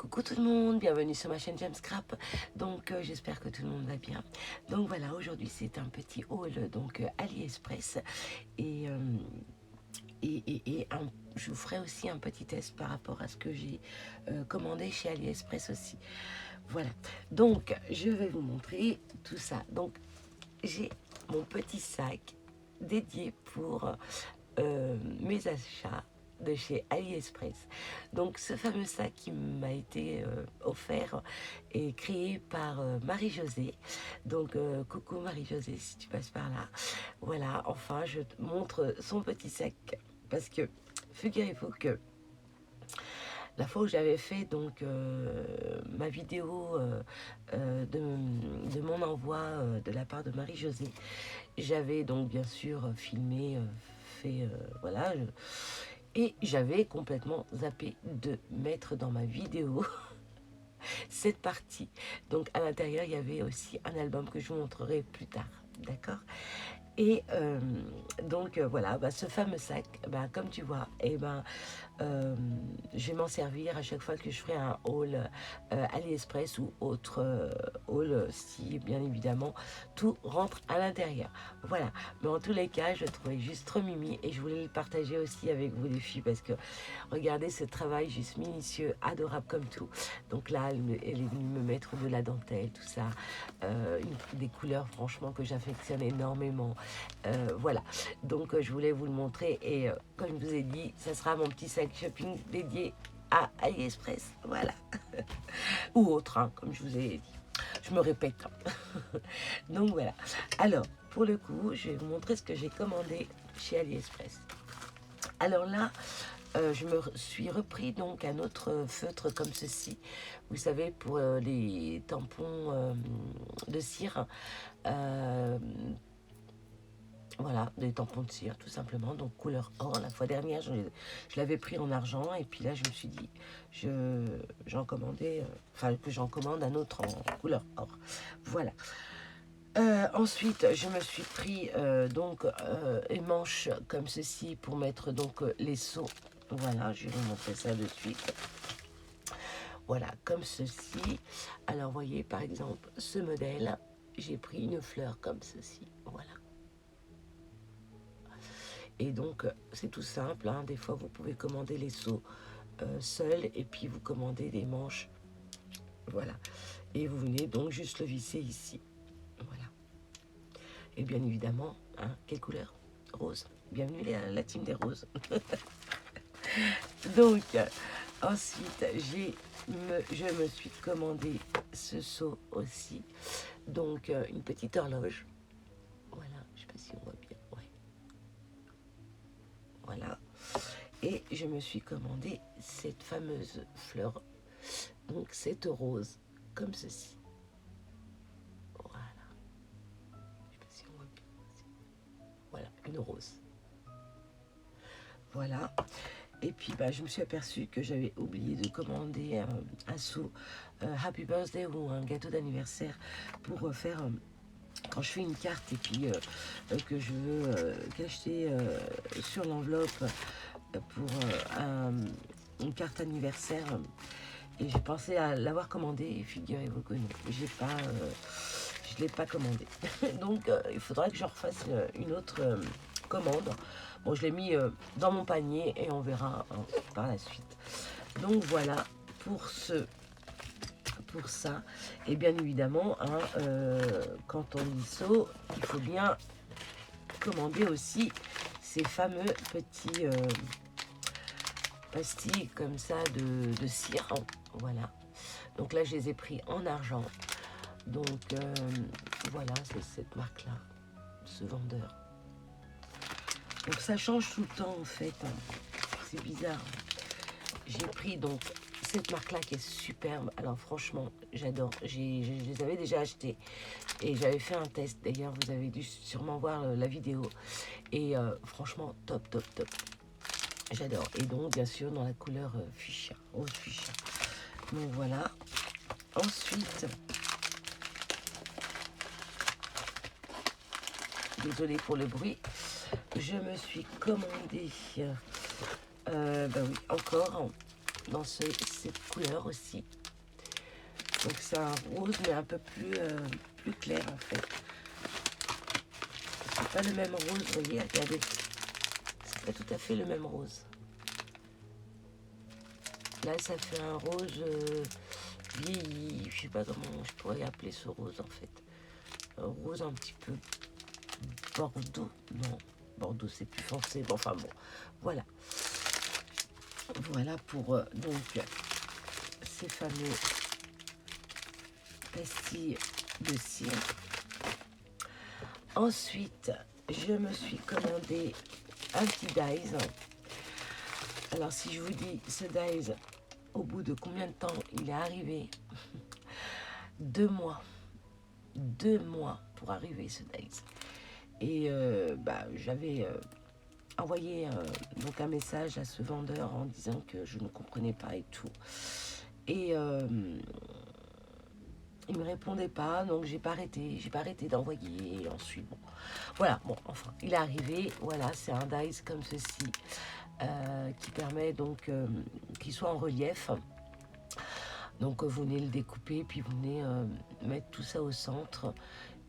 Coucou tout le monde, bienvenue sur ma chaîne J'aime Scrap. Donc j'espère que tout le monde va bien. Donc voilà, aujourd'hui c'est un petit haul donc AliExpress et, je vous ferai aussi un petit test par rapport à ce que j'ai commandé chez AliExpress aussi. Voilà, donc je vais vous montrer tout ça. Donc j'ai mon petit sac dédié pour mes achats de chez AliExpress. Donc ce fameux sac qui m'a été offert et créé par Marie-Josée. Donc coucou Marie-Josée si tu passes par là. Voilà, enfin je te montre son petit sac parce que figurez-vous que la fois où j'avais fait donc ma vidéo de mon envoi de la part de Marie-Josée, j'avais donc bien sûr filmé, fait voilà, et j'avais complètement zappé de mettre dans ma vidéo cette partie. Donc à l'intérieur, il y avait aussi un album que je vous montrerai plus tard. D'accord. Et donc voilà, bah, ce fameux sac, bah, comme tu vois, et ben, je vais m'en servir à chaque fois que je ferai un haul AliExpress ou autre haul si bien évidemment tout rentre à l'intérieur. Voilà, mais en tous les cas, je le trouvais juste trop mimi et je voulais le partager aussi avec vous les filles parce que regardez ce travail juste minutieux, adorable comme tout. Donc là, elle est venue me mettre de la dentelle, tout ça, des couleurs franchement que j'affectionne énormément. Voilà, donc je voulais vous le montrer et comme je vous ai dit, ça sera mon petit sac shopping dédié à AliExpress, voilà. Ou autre, hein, comme je vous ai dit. Je me répète. Hein. Donc voilà. Alors, pour le coup, je vais vous montrer ce que j'ai commandé chez AliExpress. Alors là, je me suis repris donc un autre feutre comme ceci. Vous savez, pour les tampons de cire. Voilà, des tampons de cire tout simplement, donc couleur or. La fois dernière, je l'avais pris en argent et puis là, je me suis dit, j'en commandais, enfin que j'en commande un autre en couleur or. Voilà. Ensuite, je me suis pris donc une manche comme ceci pour mettre donc les seaux. Voilà, je vais vous montrer ça de suite. Voilà, comme ceci. Alors, vous voyez, par exemple, ce modèle, j'ai pris une fleur comme ceci. Voilà. Et donc, c'est tout simple. Hein. Des fois, vous pouvez commander les seaux seuls et puis vous commandez des manches. Voilà. Et vous venez donc juste le visser ici. Voilà. Et bien évidemment, hein, quelle couleur? Rose. Bienvenue à la team des roses. Donc, ensuite, je me suis commandé ce seau aussi. Donc, une petite horloge. Voilà. Je ne sais pas si on voit bien. Ouais. Voilà. Et je me suis commandé cette fameuse fleur, donc cette rose, comme ceci. Voilà. Je sais pas si on voit bien. Voilà, une rose. Voilà. Et puis, bah, je me suis aperçue que j'avais oublié de commander un seau Happy Birthday ou un gâteau d'anniversaire pour faire... quand je fais une carte et puis que je veux cacheter sur l'enveloppe pour une carte anniversaire et j'ai pensé à l'avoir commandé et figurez-vous que non, je ne l'ai pas commandé. Donc il faudra que je refasse une autre commande. Bon, je l'ai mis dans mon panier et on verra hein, par la suite. Donc voilà pour ça. Et bien évidemment, hein, quand on dit seau, il faut bien commander aussi ces fameux petits pastilles comme ça de cire. Voilà. Donc là, je les ai pris en argent. Donc voilà, c'est cette marque-là, ce vendeur. Donc ça change tout le temps en fait. C'est bizarre. J'ai pris donc cette marque-là qui est superbe. Alors franchement, j'adore. Je les avais déjà achetés et j'avais fait un test. D'ailleurs, vous avez dû sûrement voir la vidéo. Et franchement, top, top, top. J'adore. Et donc, bien sûr, dans la couleur fuchsia, rose fuchsia. Donc voilà. Ensuite, désolée pour le bruit, je me suis commandé, bah oui, encore dans cette couleur aussi. Donc c'est un rose mais un peu plus clair en fait. C'est pas le même rose, vous voyez, regardez. C'est pas tout à fait le même rose. Là ça fait un rose vieilli, je sais pas comment je pourrais appeler ce rose en fait. Un rose un petit peu bordeaux, non, bordeaux c'est plus foncé, bon, enfin bon, voilà. Voilà pour donc ces fameux pastilles de cire. Ensuite, je me suis commandé un petit dies. Alors si je vous dis ce dies, au bout de combien de temps il est arrivé? 2 mois. 2 mois pour arriver ce dies. Et j'avais envoyé donc un message à ce vendeur en disant que je ne comprenais pas et tout. Et il me répondait pas, donc j'ai pas arrêté d'envoyer. Et ensuite, bon, voilà, bon, enfin, il est arrivé. Voilà, c'est un dies comme ceci qui permet donc qu'il soit en relief. Donc vous venez le découper, puis vous venez mettre tout ça au centre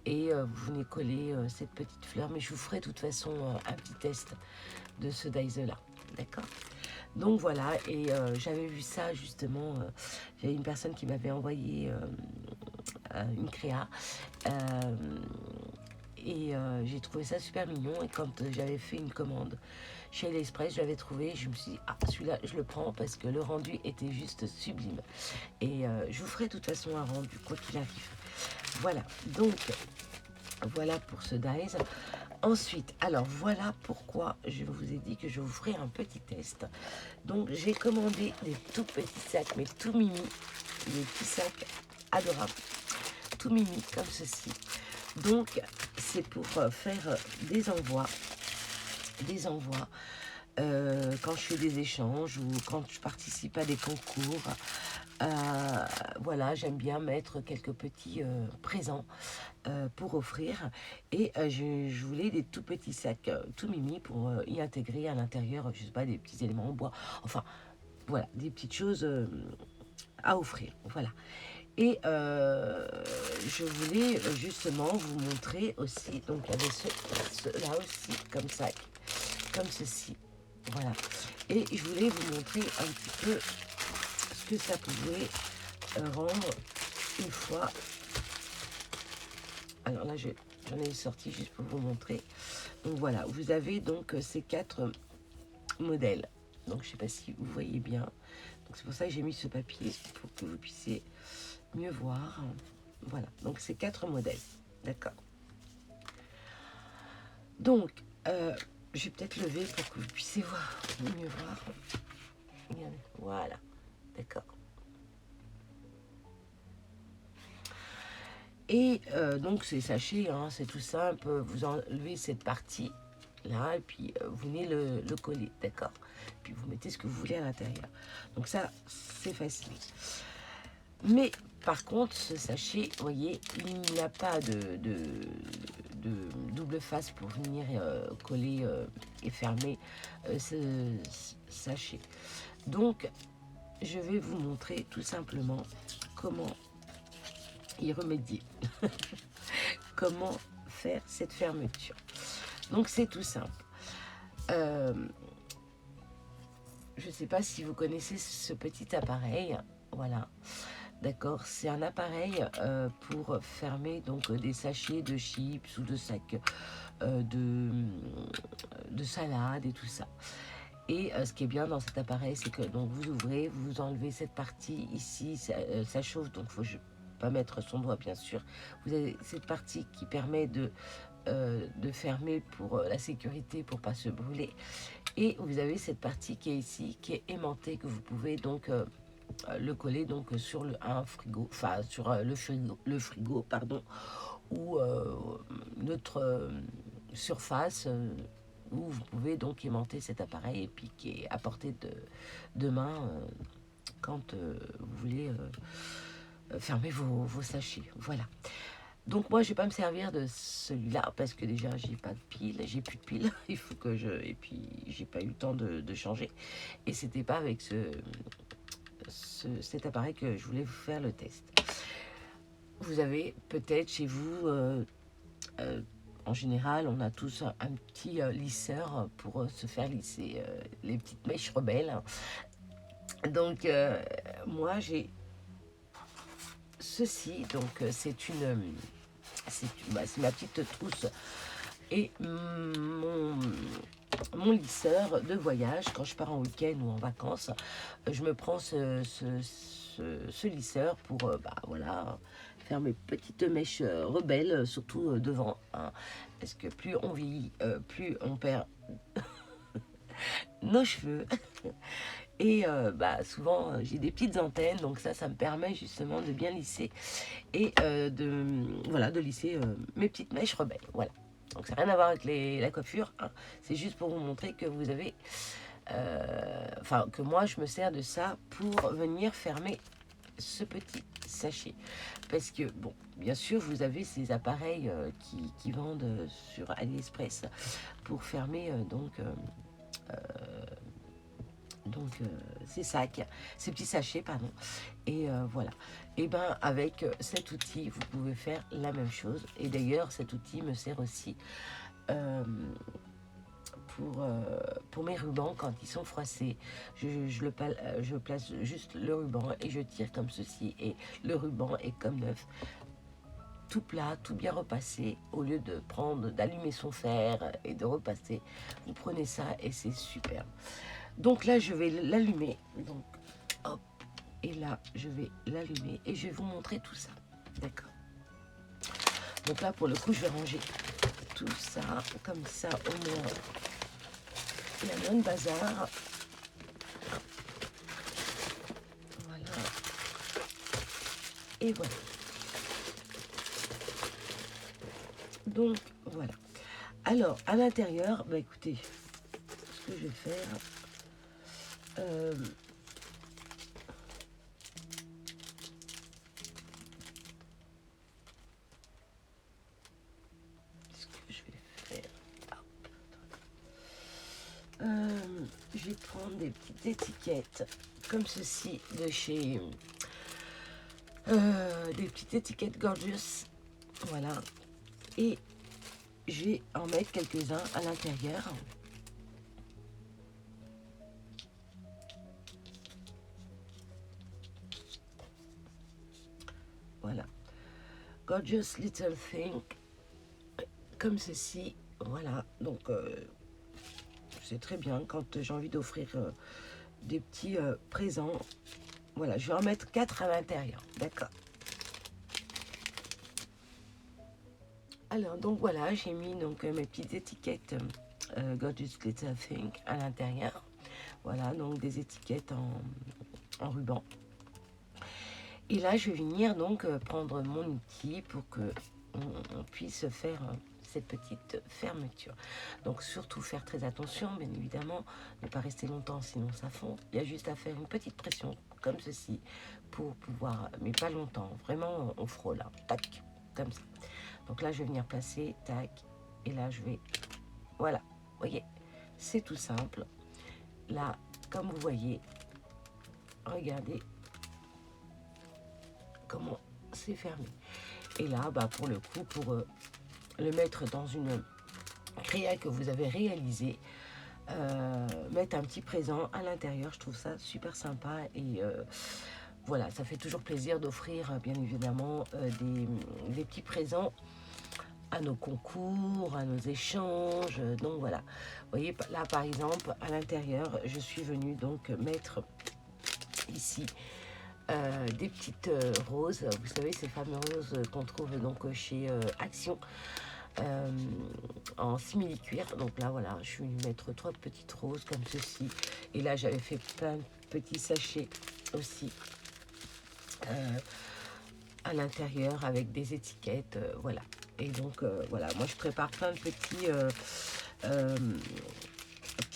et vous venez coller cette petite fleur. Mais je vous ferai de toute façon un petit test de ce dies là, d'accord? Donc voilà, et j'avais vu ça justement, j'avais une personne qui m'avait envoyé une créa, et j'ai trouvé ça super mignon. Et quand j'avais fait une commande chez l'Express, je l'avais trouvé, je me suis dit, ah, celui-là je le prends parce que le rendu était juste sublime. Et je vous ferai de toute façon un rendu quoi qu'il arrive. Voilà, donc voilà pour ce dies. Ensuite, alors voilà pourquoi je vous ai dit que je vous ferai un petit test. Donc j'ai commandé des tout petits sacs, mais tout mimi, des petits sacs adorables, tout mimi comme ceci. Donc c'est pour faire des envois quand je fais des échanges ou quand je participe à des concours. Voilà, j'aime bien mettre quelques petits présents pour offrir. Et je voulais des tout petits sacs tout mimi pour y intégrer à l'intérieur, je sais pas, des petits éléments en bois. Enfin, voilà, des petites choses à offrir. Voilà. Et je voulais justement vous montrer aussi, donc il y avait ceux-là aussi, comme ça, comme ceci. Voilà. Et je voulais vous montrer un petit peu ce que ça pouvait rendre une fois. Alors là, j'en ai sorti juste pour vous montrer. Donc voilà, vous avez donc ces 4 modèles. Donc je ne sais pas si vous voyez bien. Donc c'est pour ça que j'ai mis ce papier pour que vous puissiez mieux voir. Voilà, donc c'est 4 modèles. D'accord. Donc, je vais peut-être lever pour que vous puissiez mieux voir. Regardez, voilà, d'accord. Et donc ces sachets, hein, c'est tout simple, vous enlevez cette partie là et puis vous venez le coller, d'accord. Puis vous mettez ce que vous voulez à l'intérieur. Donc ça, c'est facile. Mais par contre, ce sachet, vous voyez, il n'y a pas de double face pour venir coller et fermer ce sachet. Donc, je vais vous montrer tout simplement comment y remédier. Comment faire cette fermeture. Donc, c'est tout simple. Je ne sais pas si vous connaissez ce petit appareil. Voilà. D'accord, c'est un appareil pour fermer donc des sachets de chips ou de sacs de salade et tout ça. Et ce qui est bien dans cet appareil, c'est que donc vous ouvrez, vous enlevez cette partie ici, ça chauffe, donc il ne faut pas mettre son doigt bien sûr. Vous avez cette partie qui permet de fermer pour la sécurité, pour pas se brûler. Et vous avez cette partie qui est ici, qui est aimantée, que vous pouvez donc le coller donc sur un frigo, enfin sur le frigo pardon, ou notre surface où vous pouvez donc aimanter cet appareil et puis qui est à portée de main quand vous voulez fermer vos sachets. Voilà. Donc moi je vais pas me servir de celui-là parce que déjà j'ai pas de pile, j'ai plus de pile, il faut que et puis j'ai pas eu le temps de changer et c'était pas avec cet appareil que je voulais vous faire le test. Vous avez peut-être chez vous, en général, on a tous un petit lisseur pour se faire lisser les petites mèches rebelles. Donc, moi, j'ai ceci. Donc, c'est ma petite trousse et mon lisseur de voyage. Quand je pars en week-end ou en vacances, je me prends ce lisseur pour voilà, faire mes petites mèches rebelles, surtout devant, hein, parce que plus on vieillit, plus on perd nos cheveux. Et souvent j'ai des petites antennes, donc ça me permet justement de bien lisser et de lisser mes petites mèches rebelles. Voilà. Donc ça n'a rien à voir avec la coiffure, hein. C'est juste pour vous montrer que vous avez, que moi je me sers de ça pour venir fermer ce petit sachet. Parce que bon, bien sûr vous avez ces appareils qui vendent sur AliExpress pour fermer ces sacs, ces petits sachets, pardon. Et voilà. Et ben avec cet outil, vous pouvez faire la même chose. Et d'ailleurs, cet outil me sert aussi pour mes rubans quand ils sont froissés. Je place juste le ruban et je tire comme ceci. Et le ruban est comme neuf. Tout plat, tout bien repassé, au lieu d'allumer son fer et de repasser, vous prenez ça et c'est super. Donc là, je vais l'allumer. Donc, hop. Et là, je vais l'allumer et je vais vous montrer tout ça. D'accord. Donc là, pour le coup, je vais ranger tout ça. Comme ça, au moins, il y a moins de bazar. Voilà. Et voilà. Donc, voilà. Alors, à l'intérieur, écoutez, ce que je vais faire... je vais prendre des petites étiquettes comme ceci de chez des petites étiquettes Gorgeous, voilà, et je vais en mettre quelques-uns à l'intérieur. Voilà, Gorgeous Little Thing, comme ceci, voilà. Donc c'est très bien quand j'ai envie d'offrir des petits présents. Voilà, je vais en mettre 4 à l'intérieur, d'accord. Alors, donc voilà, j'ai mis mes petites étiquettes Gorgeous Little Thing à l'intérieur. Voilà, donc des étiquettes en ruban. Et là, je vais venir donc prendre mon outil pour que on puisse faire cette petite fermeture. Donc surtout faire très attention, bien évidemment, ne pas rester longtemps sinon ça fond. Il y a juste à faire une petite pression comme ceci pour pouvoir, mais pas longtemps, vraiment on frôle, hein, tac, comme ça. Donc là je vais venir placer, tac, et là je vais, voilà, vous voyez, c'est tout simple. Là, comme vous voyez, regardez comment c'est fermé. Et là, pour le coup, pour le mettre dans une créa que vous avez réalisée, mettre un petit présent à l'intérieur, je trouve ça super sympa. Et voilà, ça fait toujours plaisir d'offrir, bien évidemment, des petits présents à nos concours, à nos échanges. Donc voilà, vous voyez, là par exemple, à l'intérieur, je suis venue donc mettre ici des petites roses, vous savez, ces fameuses roses qu'on trouve donc chez Action en simili-cuir. Donc là, voilà, je suis venue mettre 3 petites roses comme ceci. Et là, j'avais fait plein de petits sachets aussi à l'intérieur avec des étiquettes, voilà. Et donc, voilà, moi, je prépare plein de petits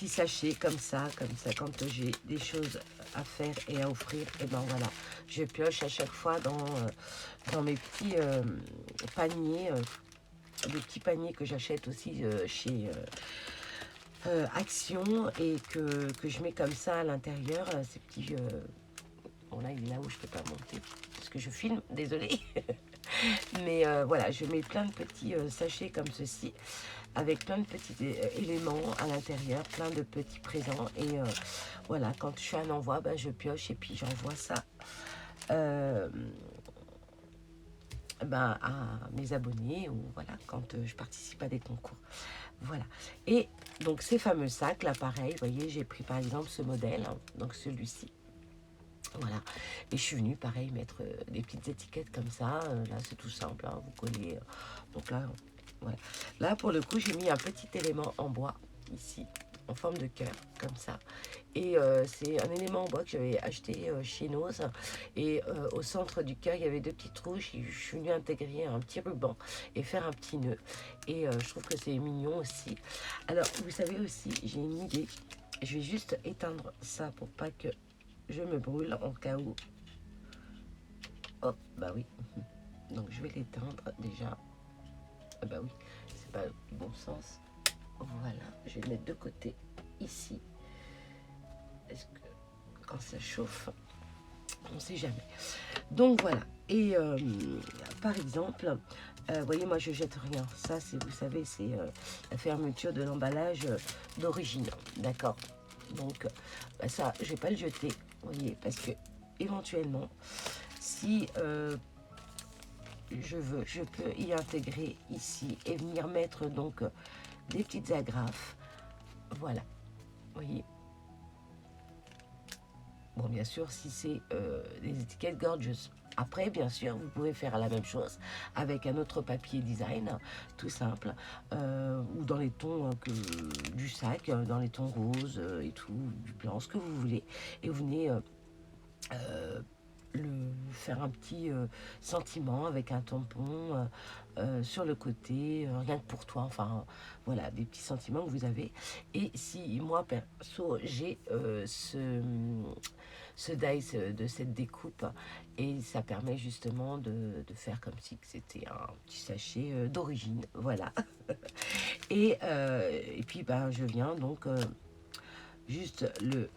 sachets comme ça, quand j'ai des choses à faire et à offrir, et ben voilà, je pioche à chaque fois dans mes petits paniers, des petits paniers que j'achète aussi chez Action et que je mets comme ça à l'intérieur, ces petits Bon là il est là où je peux pas monter parce que je filme, désolée. Mais voilà, je mets plein de petits sachets comme ceci, avec plein de petits éléments à l'intérieur, plein de petits présents. Et voilà, quand je fais un envoi, ben, je pioche et puis j'envoie ça ben, à mes abonnés, ou voilà, quand je participe à des concours. Voilà. Et donc ces fameux sacs, là pareil, vous voyez, j'ai pris par exemple ce modèle, hein, donc celui-ci. Voilà, et je suis venue pareil mettre des petites étiquettes comme ça, là c'est tout simple, hein, vous collez, donc là, voilà. Là pour le coup j'ai mis un petit élément en bois, ici, en forme de cœur, comme ça, et c'est un élément en bois que j'avais acheté chez Noz, et au centre du cœur il y avait deux petites trous, je suis venue intégrer un petit ruban et faire un petit nœud, et je trouve que c'est mignon aussi. Alors vous savez aussi, j'ai une idée, je vais juste éteindre ça pour pas que je me brûle en cas où. Oh, bah oui. Donc je vais l'éteindre déjà. Ah bah oui, c'est pas du bon sens. Voilà, je vais le mettre de côté ici. Est-ce que quand ça chauffe, on sait jamais. Donc voilà. Et par exemple, vous voyez, moi je jette rien. Ça, c'est, vous savez, c'est la fermeture de l'emballage d'origine. D'accord. Donc bah ça, je vais pas le jeter. Vous voyez, parce que éventuellement, si je peux y intégrer ici et venir mettre donc des petites agrafes. Voilà, vous voyez. Bon, bien sûr, si c'est des étiquettes gorgeous. Après, bien sûr, vous pouvez faire la même chose avec un autre papier design, tout simple, ou dans les tons du sac, dans les tons roses et tout, du blanc, ce que vous voulez. Et vous venez faire un petit sentiment avec un tampon sur le côté, rien que pour toi, enfin voilà, des petits sentiments que vous avez. Et si moi perso j'ai ce dice de cette découpe, et ça permet justement de faire comme si c'était un petit sachet d'origine, voilà. Et puis ben, je viens donc juste le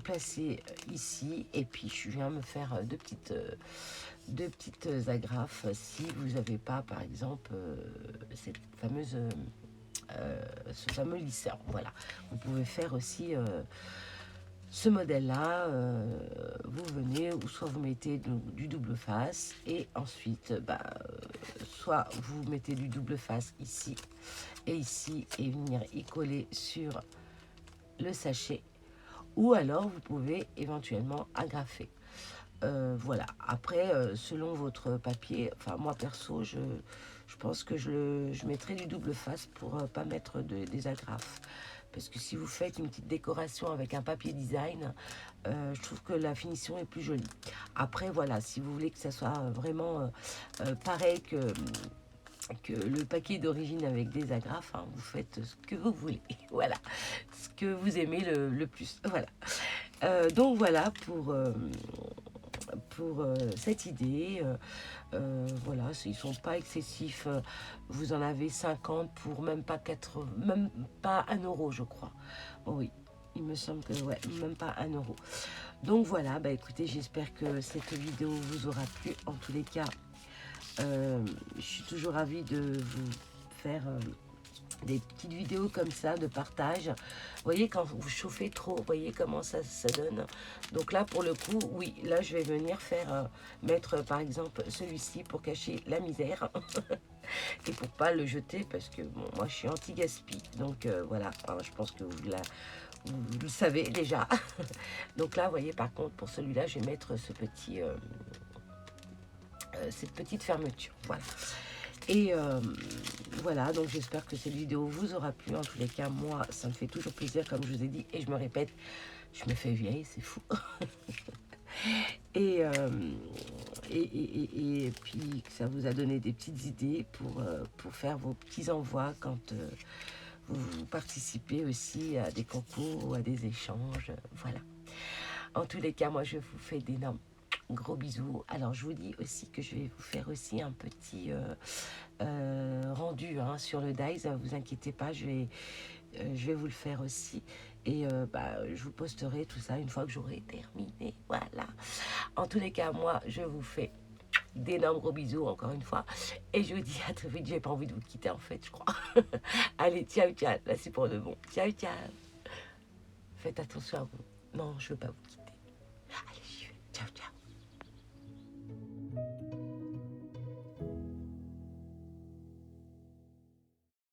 placer ici, et puis je viens me faire deux petites agrafes si vous n'avez pas par exemple cette fameuse ce fameux lisseur. Voilà, vous pouvez faire aussi ce modèle là, vous venez, ou soit vous mettez du double face, et ensuite bah, soit vous mettez du double face ici et ici, et venir y coller sur le sachet, ou alors vous pouvez éventuellement agrafer. Voilà, après selon votre papier, enfin moi perso je pense que je mettrai du double face pour pas mettre des agrafes, parce que si vous faites une petite décoration avec un papier design, je trouve que la finition est plus jolie. Après voilà, si vous voulez que ça soit vraiment pareil que le paquet d'origine avec des agrafes, hein, vous faites ce que vous voulez, voilà, ce que vous aimez le plus, voilà. Donc voilà pour cette idée. Voilà, ils sont pas excessifs. Vous en avez 50 pour même pas 4, même pas 1 € je crois. Oh oui, il me semble que ouais, même pas 1 €. Donc voilà, bah écoutez, j'espère que cette vidéo vous aura plu. En tous les cas, je suis toujours ravie de vous faire des petites vidéos comme ça de partage. Vous voyez, quand vous chauffez trop, vous voyez comment ça donne. Donc là pour le coup, oui, là je vais venir faire mettre par exemple celui-ci pour cacher la misère et pour pas le jeter, parce que bon, moi je suis anti gaspi, donc voilà. Alors, je pense que vous le savez déjà. Donc là vous voyez, par contre pour celui-là je vais mettre ce petit cette petite fermeture, voilà. Et voilà, donc j'espère que cette vidéo vous aura plu. En tous les cas, moi, ça me fait toujours plaisir, comme je vous ai dit, et je me répète, je me fais vieille, c'est fou. et, et puis, que ça vous a donné des petites idées pour faire vos petits envois quand vous participez aussi à des concours ou à des échanges. Voilà. En tous les cas, moi, je vous fais d'énormes gros bisous. Alors, je vous dis aussi que je vais vous faire aussi un petit rendu hein, sur le dies. Vous inquiétez pas, je vais je vais vous le faire aussi. Et je vous posterai tout ça une fois que j'aurai terminé. Voilà. En tous les cas, moi, je vous fais d'énormes gros bisous encore une fois. Et je vous dis à très vite. J'ai pas envie de vous quitter en fait, je crois. Allez, ciao, ciao. Là, c'est pour de bon. Ciao, ciao. Faites attention à vous. Non, je veux pas vous quitter.